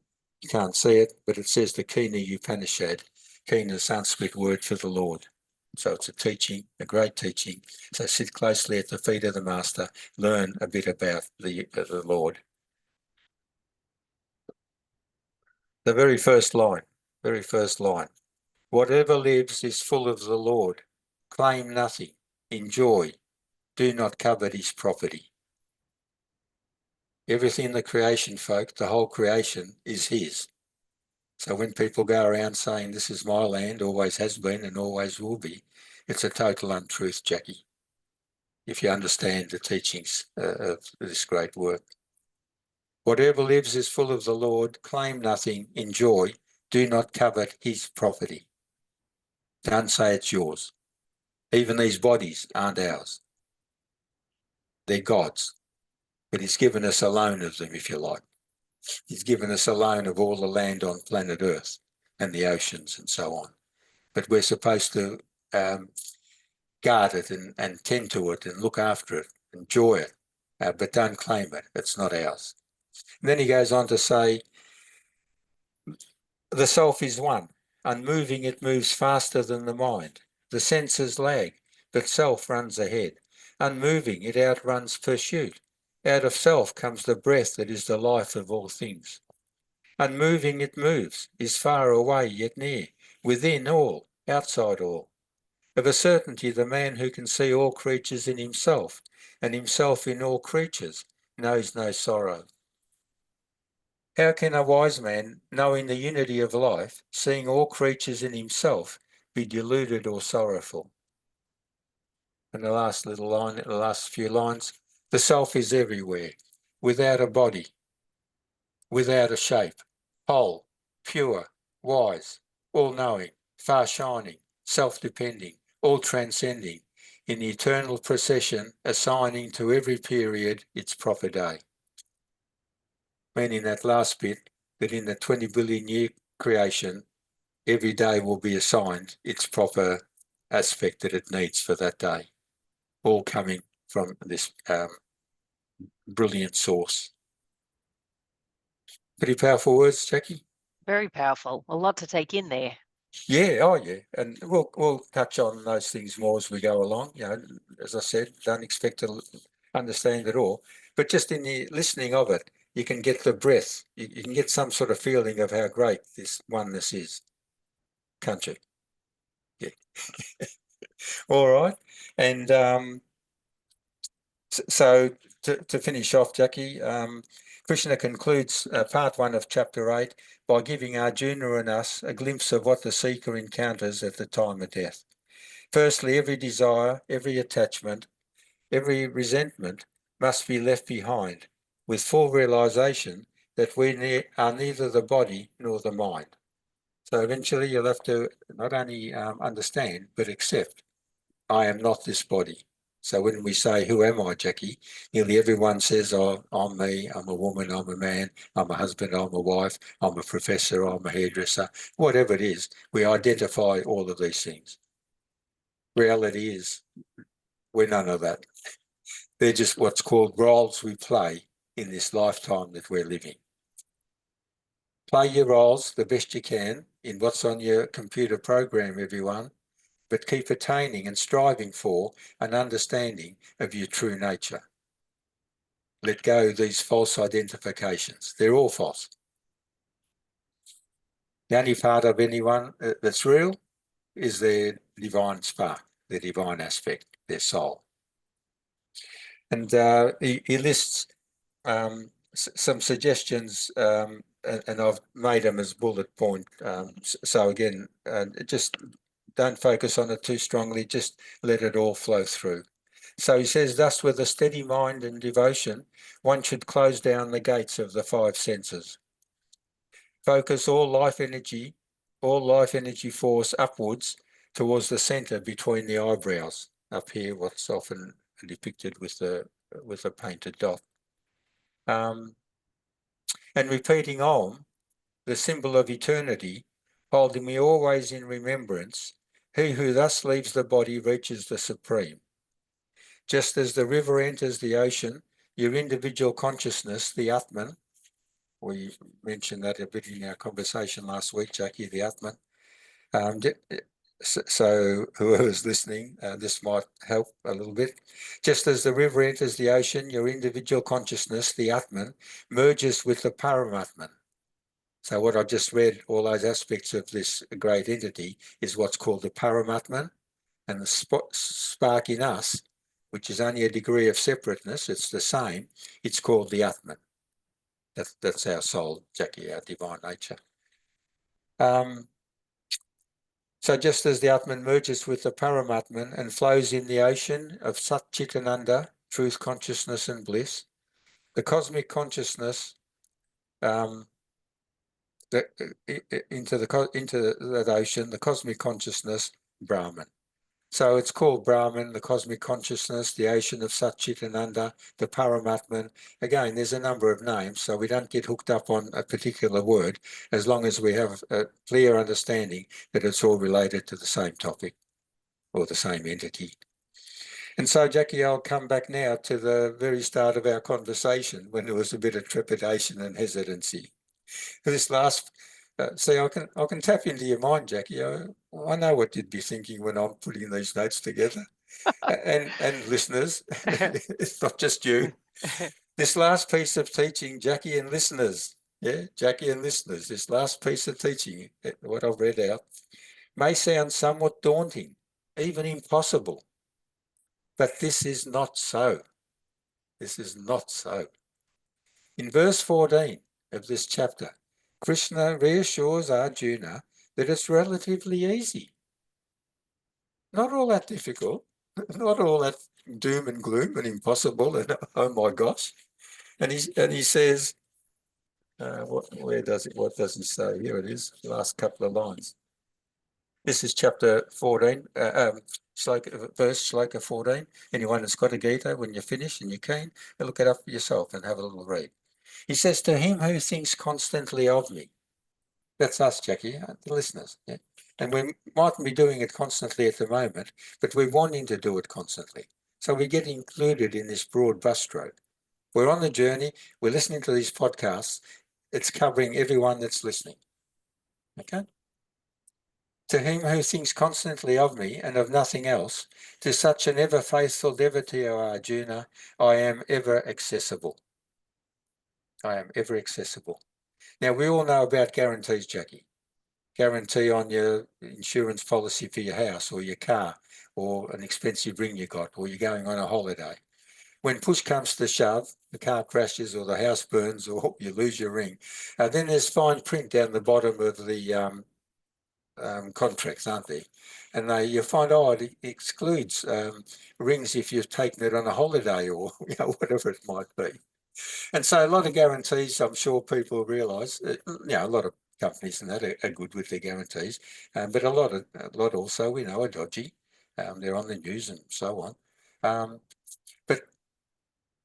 you can't see it, but it says the Kina Upanishad. Kina is a Sanskrit word for the Lord. So it's a teaching, a great teaching. So sit closely at the feet of the master, learn a bit about the Lord. The very first line. Whatever lives is full of the Lord. Claim nothing. Enjoy. Do not covet his property. Everything in the creation, folk, the whole creation is his. So when people go around saying this is my land, always has been and always will be, it's a total untruth, Jacqui, if you understand the teachings of this great work. Whatever lives is full of the Lord. Claim nothing. Enjoy. Do not covet his property. Don't say it's yours. Even these bodies aren't ours. They're God's. But he's given us a loan of them, if you like. He's given us a loan of all the land on planet Earth and the oceans and so on. But we're supposed to guard it and tend to it and look after it, enjoy it, but don't claim it. It's not ours. And then he goes on to say, the self is one. Unmoving, it moves faster than the mind. The senses lag, but self runs ahead. Unmoving, it outruns pursuit. Out of self comes the breath that is the life of all things. Unmoving, it moves, is far away yet near, within all, outside all. Of a certainty, the man who can see all creatures in himself, and himself in all creatures, knows no sorrow. How can a wise man, knowing the unity of life, seeing all creatures in himself, be deluded or sorrowful? And the last little line, the last few lines, the self is everywhere, without a body, without a shape, whole, pure, wise, all-knowing, far-shining, self-depending, all-transcending, in the eternal procession, assigning to every period its proper day. Meaning that last bit, that in the 20 billion year creation, every day will be assigned its proper aspect that it needs for that day, all coming from this brilliant source. Pretty powerful words, Jacqui? Very powerful. A lot to take in there. Yeah, oh yeah, and we'll touch on those things more as we go along. You know, as I said, don't expect to understand it all, but just in the listening of it, you can get the breath. You can get some sort of feeling of how great this oneness is, can't you? Yeah. All right, and so to finish off, Jacqui, Krishna concludes part 1 of chapter 8 by giving Arjuna and us a glimpse of what the seeker encounters at the time of death. Firstly, every desire, every attachment, every resentment must be left behind, with full realization that we are neither the body nor the mind. So eventually you'll have to not only understand, but accept, I am not this body. So when we say, who am I, Jacqui? Nearly everyone says, oh, I'm me, I'm a woman, I'm a man, I'm a husband, I'm a wife, I'm a professor, I'm a hairdresser, whatever it is, we identify all of these things. Reality is, we're none of that. They're just what's called roles we play in this lifetime that we're living. Play your roles the best you can in what's on your computer program, everyone, but keep attaining and striving for an understanding of your true nature. Let go of these false identifications. They're all false. The only part of anyone that's real is their divine spark, their divine aspect, their soul. And he lists some suggestions, and I've made them as bullet point. So again, just don't focus on it too strongly, just let it all flow through. So he says, thus with a steady mind and devotion, one should close down the gates of the five senses. Focus all life energy force upwards towards the center between the eyebrows, up here, what's often depicted with a painted dot. And repeating Om, the symbol of eternity, holding me always in remembrance, he who thus leaves the body reaches the Supreme. Just as the river enters the ocean, your individual consciousness, the Atman, we mentioned that a bit in our conversation last week, Jacqui, the Atman. So whoever's listening, this might help a little bit. Just as the river enters the ocean, your individual consciousness, the Atman, merges with the Paramatman. So what I just read, all those aspects of this great entity, is what's called the Paramatman, and the spark in us, which is only a degree of separateness, it's the same, it's called the Atman. That's our soul, Jacqui, our divine nature. So just as the Atman merges with the Paramatman and flows in the ocean of Sat Chit Ananda, truth, consciousness and bliss, the cosmic consciousness into that ocean, the cosmic consciousness, Brahman. So it's called Brahman, the cosmic consciousness, the ocean of Sat Chit Ananda, the Paramatman. Again, there's a number of names, so we don't get hooked up on a particular word, as long as we have a clear understanding that it's all related to the same topic or the same entity. And so, Jacqui, I'll come back now to the very start of our conversation when there was a bit of trepidation and hesitancy. This last, see, I can tap into your mind, Jacqui. I know what you'd be thinking when I'm putting these notes together, and listeners, it's not just you. This last piece of teaching, Jacqui and listeners, Jacqui and listeners, this last piece of teaching, what I've read out, may sound somewhat daunting, even impossible, but this is not so. This is not so. In verse 14 of this chapter, Krishna reassures Arjuna that it's relatively easy. Not all that difficult, not all that doom and gloom and impossible and oh my gosh. And he says, what does he say? Here it is, the last couple of lines. This is chapter 14, Shloka 14. Anyone that's got a Gita, when you finish and you're keen, look it up for yourself and have a little read. He says, to him who thinks constantly of me. That's us, Jacqui, the listeners. Yeah? And we mightn't be doing it constantly at the moment, but we're wanting to do it constantly. So we get included in this broad brushstroke. We're on the journey. We're listening to these podcasts. It's covering everyone that's listening. Okay? To him who thinks constantly of me and of nothing else, to such an ever faithful devotee, O Arjuna, I am ever accessible. I am ever accessible. Now, we all know about guarantees, Jacqui. Guarantee on your insurance policy for your house or your car or an expensive ring you got or you're going on a holiday. When push comes to shove, the car crashes or the house burns or you lose your ring, then there's fine print down the bottom of the contracts, aren't there? And you find, it excludes rings if you've taken it on a holiday or whatever it might be. And so a lot of guarantees, I'm sure people realise, a lot of companies and that are good with their guarantees, but a lot also we know are dodgy. They're on the news and so on. But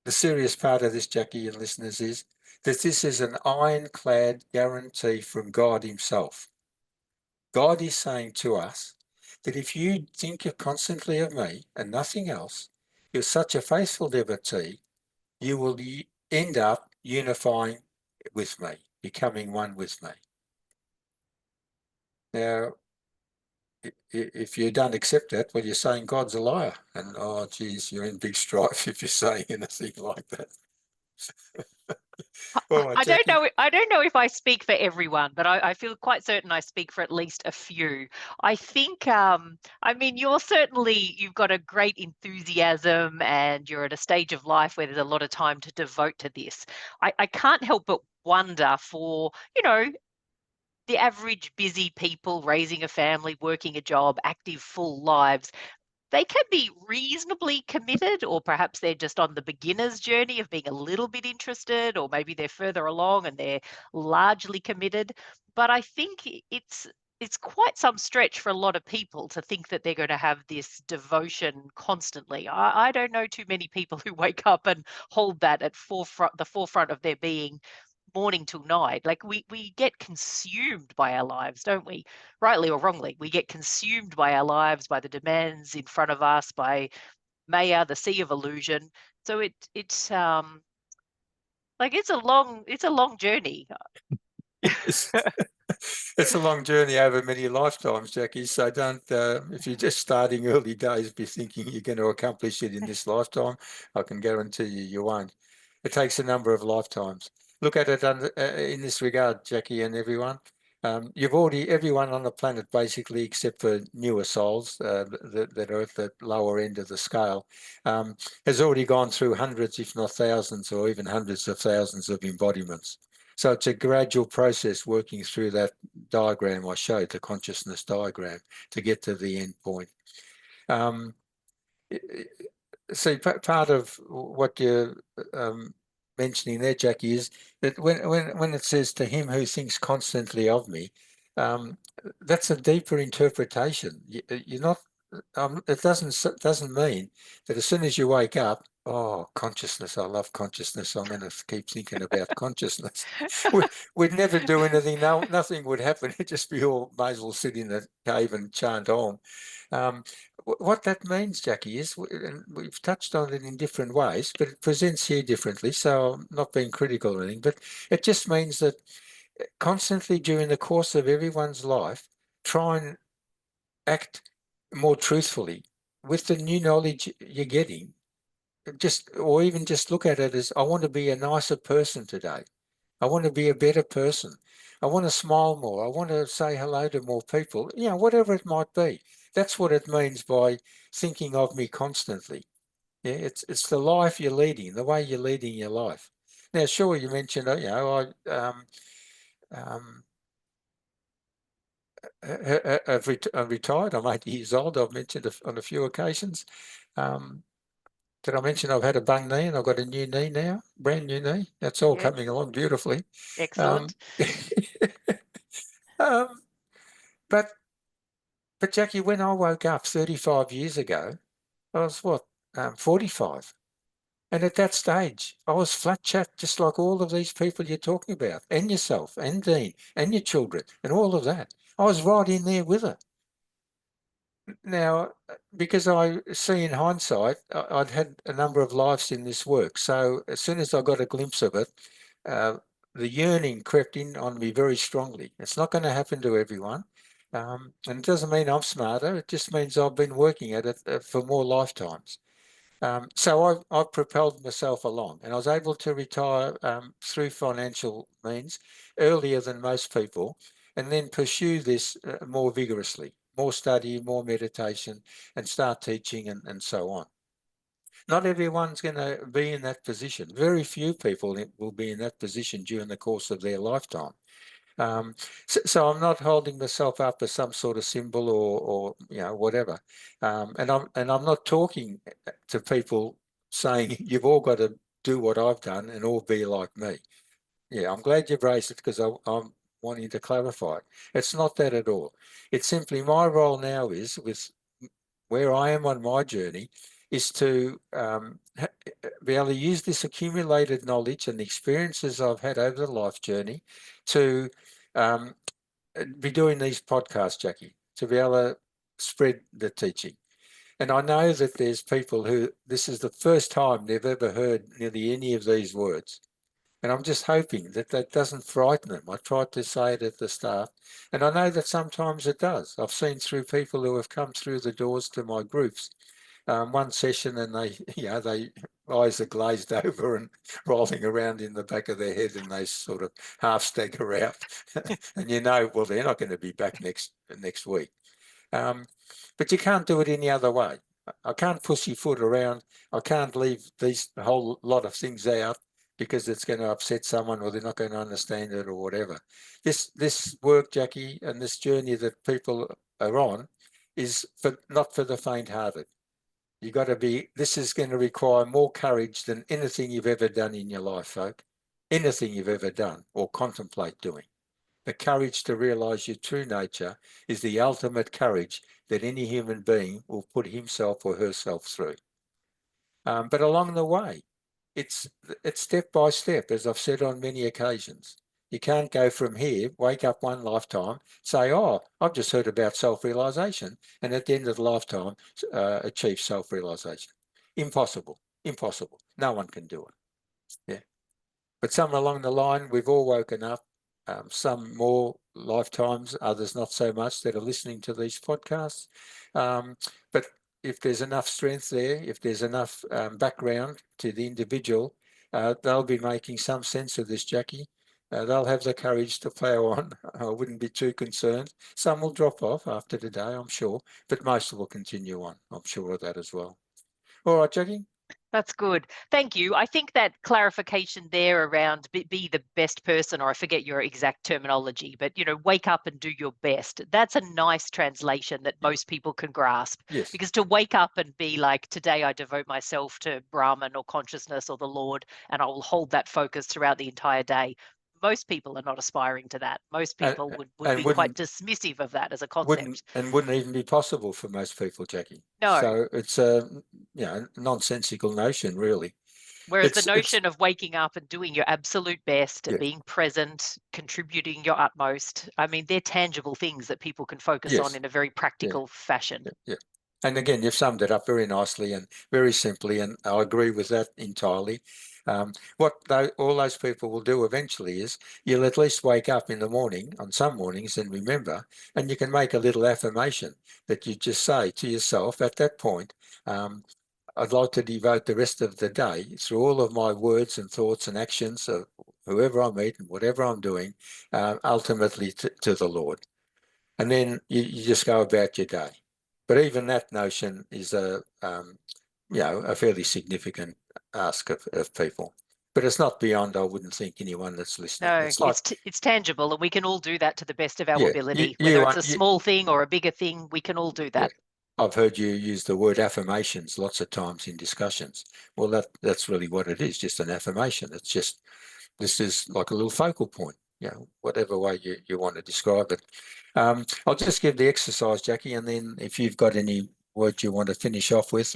the serious part of this, Jacqui and listeners, is that this is an ironclad guarantee from God himself. God is saying to us that if you think constantly of me and nothing else, you're such a faithful devotee, you will end up unifying with me, becoming one with me. Now, if you don't accept that, well, you're saying God's a liar. And, oh, geez, you're in big strife if you're saying anything like that. All right, I don't Jacqui. know. I don't know if I speak for everyone, but I feel quite certain I speak for at least a few. I think, I mean, you've got a great enthusiasm and you're at a stage of life where there's a lot of time to devote to this. I can't help but wonder for, the average busy people raising a family, working a job, active full lives, they can be reasonably committed, or perhaps they're just on the beginner's journey of being a little bit interested, or maybe they're further along and they're largely committed. But I think it's quite some stretch for a lot of people to think that they're going to have this devotion constantly. I don't know too many people who wake up and hold that at the forefront of their being morning till night. Like we get consumed by our lives, don't we? Rightly or wrongly, we get consumed by our lives, by the demands in front of us, by Maya, the sea of illusion. So it's like it's a long journey. Yes. It's a long journey over many lifetimes, Jacqui. So don't, if you're just starting early days, be thinking you're going to accomplish it in this lifetime. I can guarantee you won't. It takes a number of lifetimes. Look at it in this regard, Jacqui, and everyone. Everyone on the planet, basically, except for newer souls that are at the lower end of the scale, has already gone through hundreds, if not thousands, or even hundreds of thousands of embodiments. So it's a gradual process working through that diagram I showed, the consciousness diagram, to get to the end point. See, part of what you're mentioning there, Jacqui, is that when it says to him who thinks constantly of me, that's a deeper interpretation. You're not. It doesn't mean that as soon as you wake up, oh, consciousness, I love consciousness, I'm going to keep thinking about consciousness. We'd never do anything. No, nothing would happen. It'd just be all, may as well sit in the cave and chant Om. What that means, Jacqui, is, and we've touched on it in different ways, but it presents here differently, so I'm not being critical or anything, but it just means that constantly during the course of everyone's life, try and act more truthfully with the new knowledge you're getting. Or even just look at it as, I want to be a nicer person today. I want to be a better person. I want to smile more. I want to say hello to more people, whatever it might be. That's what it means by thinking of me constantly. Yeah, it's the life you're leading, the way you're leading your life. Now, sure, you mentioned, I'm retired. I'm 80 years old. I've mentioned on a few occasions. Did I mention I've had a bung knee and I've got a new knee now, brand new knee? That's all Yeah, coming along beautifully. Um, excellent. um, but Jacqui, when I woke up 35 years ago, I was 45. And at that stage, I was flat chat, just like all of these people you're talking about, and yourself, and Dean, and your children, and all of that. I was right in there with it. Now, because I see in hindsight, I'd had a number of lives in this work. So as soon as I got a glimpse of it, the yearning crept in on me very strongly. It's not going to happen to everyone. And it doesn't mean I'm smarter. It just means I've been working at it for more lifetimes. So I've propelled myself along, and I was able to retire through financial means earlier than most people, and then pursue this more vigorously, more study, more meditation, and start teaching and so on. Not everyone's going to be in that position. Very few people will be in that position during the course of their lifetime. So I'm not holding myself up as some sort of symbol or whatever. And I'm not talking to people saying you've all got to do what I've done and all be like me. Yeah, I'm glad you've raised it because I'm wanting to clarify it. It's not that at all. It's simply my role now is with where I am on my journey is to be able to use this accumulated knowledge and the experiences I've had over the life journey to be doing these podcasts, Jacqui, to be able to spread the teaching. And I know that there's people who this is the first time they've ever heard nearly any of these words. And I'm just hoping that that doesn't frighten them. I tried to say it at the start, and I know that sometimes it does. I've seen through people who have come through the doors to my groups, one session, and they, they eyes are glazed over and rolling around in the back of their head, and they sort of half stagger out, and well, they're not going to be back next week. But you can't do it any other way. I can't pussyfoot around. I can't leave these whole lot of things out because it's going to upset someone or they're not going to understand it or whatever. This work, Jacqui, and this journey that people are on is not for the faint-hearted. You got to be. This is going to require more courage than anything you've ever done in your life, folk. Anything you've ever done or contemplate doing. The courage to realise your true nature is the ultimate courage that any human being will put himself or herself through. But along the way, it's step by step, as I've said on many occasions. You can't go from here, wake up one lifetime, say, oh, I've just heard about self-realisation, and at the end of the lifetime, achieve self-realisation. Impossible. Impossible. No one can do it. Yeah. But somewhere along the line, we've all woken up, some more lifetimes, others not so much, that are listening to these podcasts. But if there's enough strength there, if there's enough background to the individual, they'll be making some sense of this, Jacqui. They'll have the courage to plough on. I wouldn't be too concerned. Some will drop off after today, I'm sure, but most will continue on. I'm sure of that as well. All right, Jacqui. That's good. Thank you. I think that clarification there around be the best person, or I forget your exact terminology, but, wake up and do your best. That's a nice translation that most people can grasp. Yes. Because to wake up and be like, today I devote myself to Brahman or consciousness or the Lord, and I will hold that focus throughout the entire day. Most people are not aspiring to that. Most people would be quite dismissive of that as a concept. Wouldn't even be possible for most people, Jacqui. No. So it's a nonsensical notion, really. Whereas the notion of waking up and doing your absolute best, being present, contributing your utmost, I mean, they're tangible things that people can focus on in a very practical fashion. Yeah. And again, you've summed it up very nicely and very simply, and I agree with that entirely. What all those people will do eventually is you'll at least wake up in the morning on some mornings and remember, and you can make a little affirmation that you just say to yourself at that point, I'd like to devote the rest of the day through all of my words and thoughts and actions of whoever I meet and whatever I'm doing, ultimately to the Lord. And then you just go about your day. But even that notion is a fairly significant ask of people. But it's not beyond, I wouldn't think, anyone that's listening. No, it's tangible, and we can all do that to the best of our ability. Whether it's a small thing or a bigger thing, we can all do that. Yeah. I've heard you use the word affirmations lots of times in discussions. Well, that's really what it is, just an affirmation. It's just, this is like a little focal point, whatever way you want to describe it. I'll just give the exercise, Jacqui, and then if you've got any words you want to finish off with.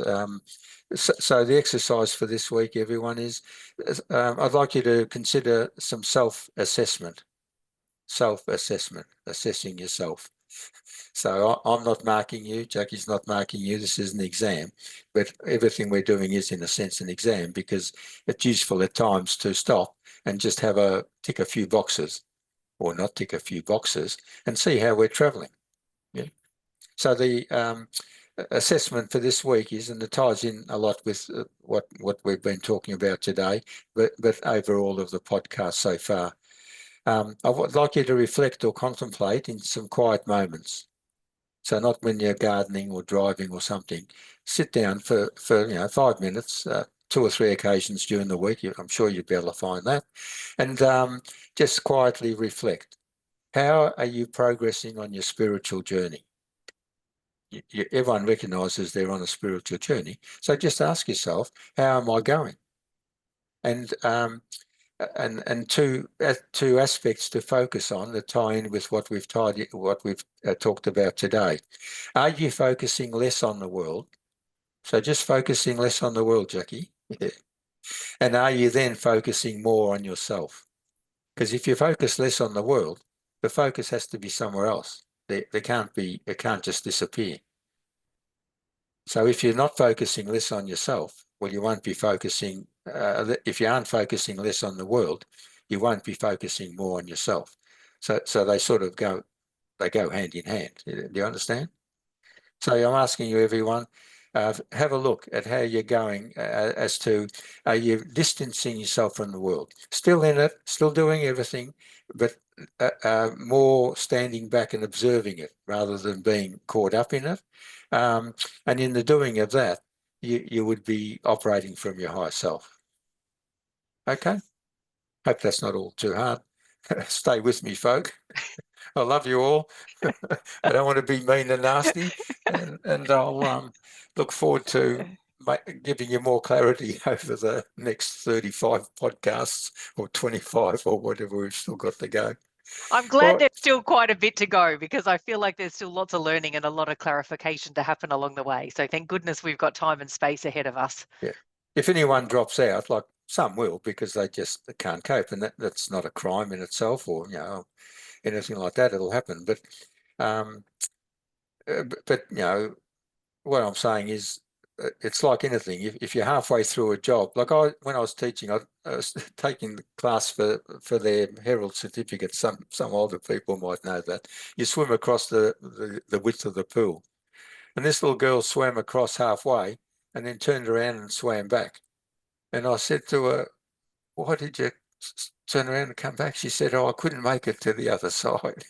So the exercise for this week, everyone, is I'd like you to consider some self-assessment, assessing yourself. So I'm not marking you, Jacqui's not marking you, this is an exam, but everything we're doing is in a sense an exam because it's useful at times to stop and just tick a few boxes or not tick a few boxes and see how we're traveling. Yeah. So the assessment for this week is, and it ties in a lot with what we've been talking about today, but over all of the podcast so far. I would like you to reflect or contemplate in some quiet moments. So not when you're gardening or driving or something. Sit down for 5 minutes, 2 or 3 occasions during the week. I'm sure you'll be able to find that. And just quietly reflect. How are you progressing on your spiritual journey? Everyone recognises they're on a spiritual journey. So just ask yourself, how am I going? And two aspects to focus on that tie in with what we've talked about today. Are you focusing less on the world? So just focusing less on the world, Jacqui. Yeah. And are you then focusing more on yourself? Because if you focus less on the world, the focus has to be somewhere else. It can't just disappear. So if you're not focusing less on yourself, well, you won't be focusing if you aren't focusing less on the world, you won't be focusing more on yourself. So they sort of go hand in hand. Do you understand? So I'm asking you, everyone, have a look at how you're going as to, are you distancing yourself from the world? Still in it, still doing everything, but more standing back and observing it rather than being caught up in it. And in the doing of that, you would be operating from your higher self. Okay? Hope that's not all too hard. Stay with me, folk. I love you all. I don't want to be mean and nasty, and I'll look forward to giving you more clarity over the next 35 podcasts or 25 or whatever we've still got to go. I'm glad there's still quite a bit to go, because I feel like there's still lots of learning and a lot of clarification to happen along the way. So thank goodness we've got time and space ahead of us. Yeah. If anyone drops out, like some will, because they just can't cope, and that's not a crime in itself, or anything like that, it'll happen. But what I'm saying is, it's like anything. If you're halfway through a job, like when I was teaching, I was taking the class for their Herald certificate. Some older people might know that. You swim across the width of the pool, and this little girl swam across halfway and then turned around and swam back. And I said to her, "Why did you turn around and come back?" She said, "Oh, I couldn't make it to the other side."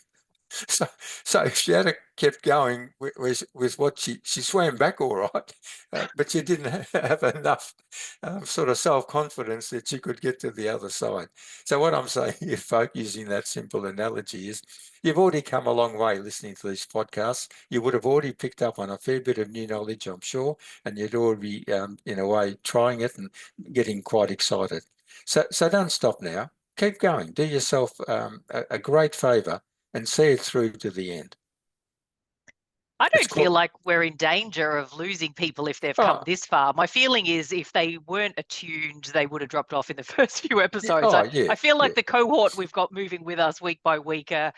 So if she had kept going with what she swam back all right, but she didn't have enough sort of self-confidence that she could get to the other side. So what I'm saying here, folk, using that simple analogy, is you've already come a long way listening to these podcasts. You would have already picked up on a fair bit of new knowledge, I'm sure, and you'd already, in a way, trying it and getting quite excited. So don't stop now. Keep going. Do yourself a great favour and see it through to the end. I don't feel like we're in danger of losing people if they've come this far. My feeling is if they weren't attuned, they would have dropped off in the first few episodes. I feel like the cohort we've got moving with us week by week are,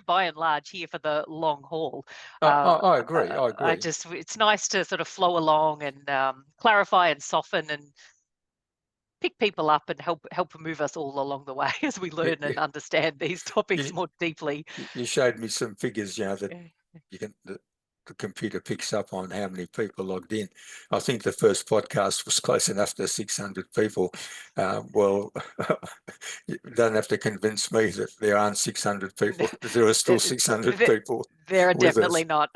by and large here for the long haul. I agree. It's nice to sort of flow along and clarify and soften and pick people up and help move us all along the way as we learn and understand these topics more deeply. You showed me some figures, that you can. The computer picks up on how many people logged in. I think the first podcast was close enough to 600 people. Well, you don't have to convince me that there aren't 600 people. There are still 600 people. There are definitely not.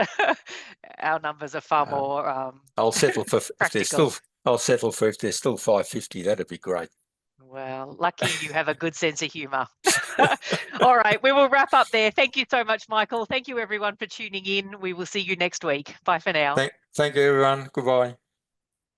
Our numbers are far more I'll settle for practical. I'll settle for if there's still 550. That'd be great. Well, lucky you have a good sense of humour. All right, we will wrap up there. Thank you so much, Michael. Thank you, everyone, for tuning in. We will see you next week. Bye for now. Thank you, everyone. Goodbye.